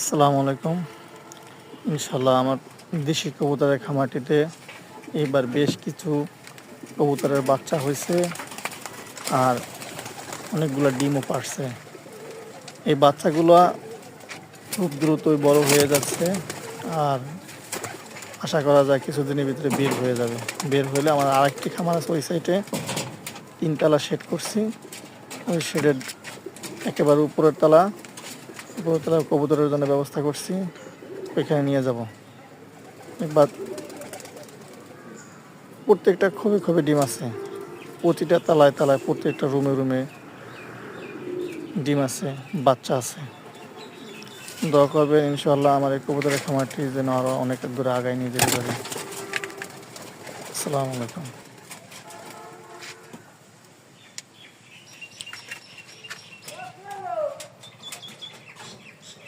আসসালামু আলাইকুম। ইনশাল্লাহ আমার দেশি কবুতরের খামারটিতে এইবার বেশ কিছু কবুতরের বাচ্চা হয়েছে আর অনেকগুলো ডিমও পারছে। এই বাচ্চাগুলো খুব দ্রুতই বড় হয়ে যাচ্ছে আর আশা করা যায় কিছুদিনের ভিতরে বের হয়ে যাবে। বের হলে আমার আরেকটি খামার আছে ওই সাইডে, 3 তলা শেড করছি। ওই শেডের একেবারে উপরের তলা কবুতরের জন্য ব্যবস্থা করছি, ওইখানে নিয়ে যাব। এবার প্রত্যেকটা খুবই খুবই ডিম আছে, প্রতিটা তলায় তলায় প্রত্যেকটা রুমে রুমে ডিম আছে, বাচ্চা আছে। দোয়া করবেন ইনশাআল্লাহ আমার এই কবুতরের খামারটি যেন আরও অনেক দূরে আগায় নিয়ে যেতে পারি। আসসালামু আলাইকুম।